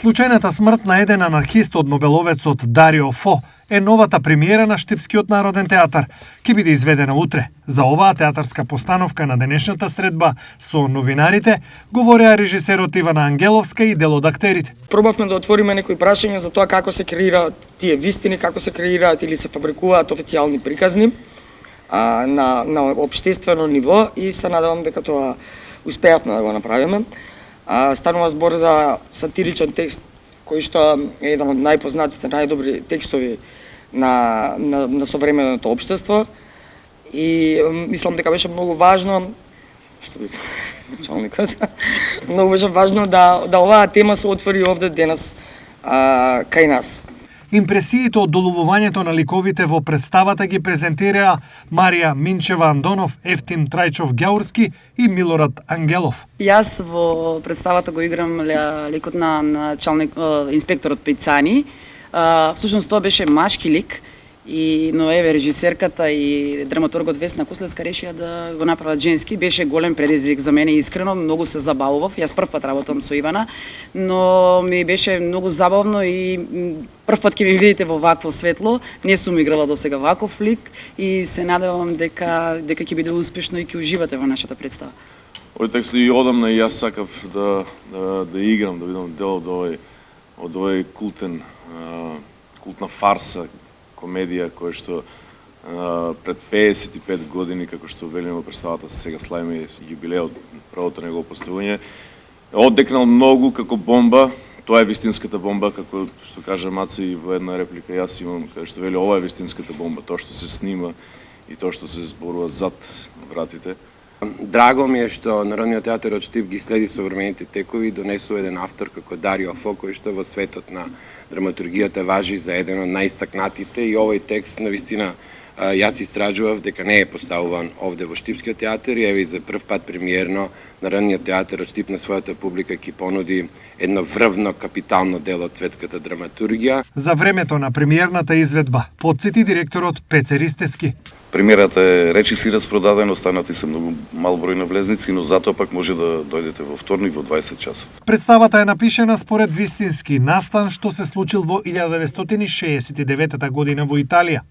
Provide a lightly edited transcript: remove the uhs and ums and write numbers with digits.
Случајната смрт на еден анархист од нобеловецот Дарио Фо е новата премиера на Штипскиот народен театар. Ќе биде изведена утре. За оваа театарска постановка на денешната средба со новинарите говореа режисерот Ивана Ангеловска и дел од актерите. Пробавме да отвориме некои прашања за тоа како се креираат тие вистини, како се креираат или се фабрикуваат официјални приказни на општествено ниво и се надевам дека тоа успеавме да го направиме. Станува збор за сатиричен текст кој што е еден од најпознатите, најдобри текстови на современото општество и мислам дека беше многу важно, што би началникот, многу беше важно да оваа тема се отвори овде денес кај нас. Импресиите од доловувањето на ликовите во представата ги презентираа Марија Минчева Андонов, Ефтим Трајчов Ѓаурски и Милорад Ангелов. Јас во представата го играм ликот на началник инспекторот Пејцани. Всушност тоа беше машки лик, но еве режисерката и драматургот Весна Куслевска решија да го направат женски. Беше голем предизвик за мене, искрено, многу се забавував. Јас прв пат работам со Ивана, но ми беше многу забавно и прв пат ќе ми видите во вакво светло. Не сум играла досега ваков лик и се надевам дека ќе биде успешно и ќе уживате во нашата представа. Овој текст и одамна и јас сакав да играм, да бидам дел од овој култна фарса, комедија која што пред 55 години, како што велиме во представата, сега славиме јубилеот, првото негово поставување, оддекнал многу како бомба. Тоа е вистинската бомба, како што кажа Маци во една реплика, јас имам, каде што вели ова е вистинската бомба, тоа што се снима и тоа што се зборува зад вратите. Драго ми е што Народниот театар од Штип ги следи современите текови и донесува еден автор како Дарио Фо, кој што во светот на драматургијата важи за еден од најстакнатите и овој текст навистина јас истражував дека не е поставуван овде во Штипскиот театар и еве и за прв пат премиерно Народниот театар од Штип на својата публика ќе понуди едно врвно капитално дело од светската драматургија. За времето на премиерната изведба потсети директорот Пеце Ристевски. Премиерата е речиси распродадена, останати се многу мал број на влезници, но затоа пак може да дојдете во вторник во 20 часот. Представата е напишена според вистински настан што се случил во 1969 година во Италија.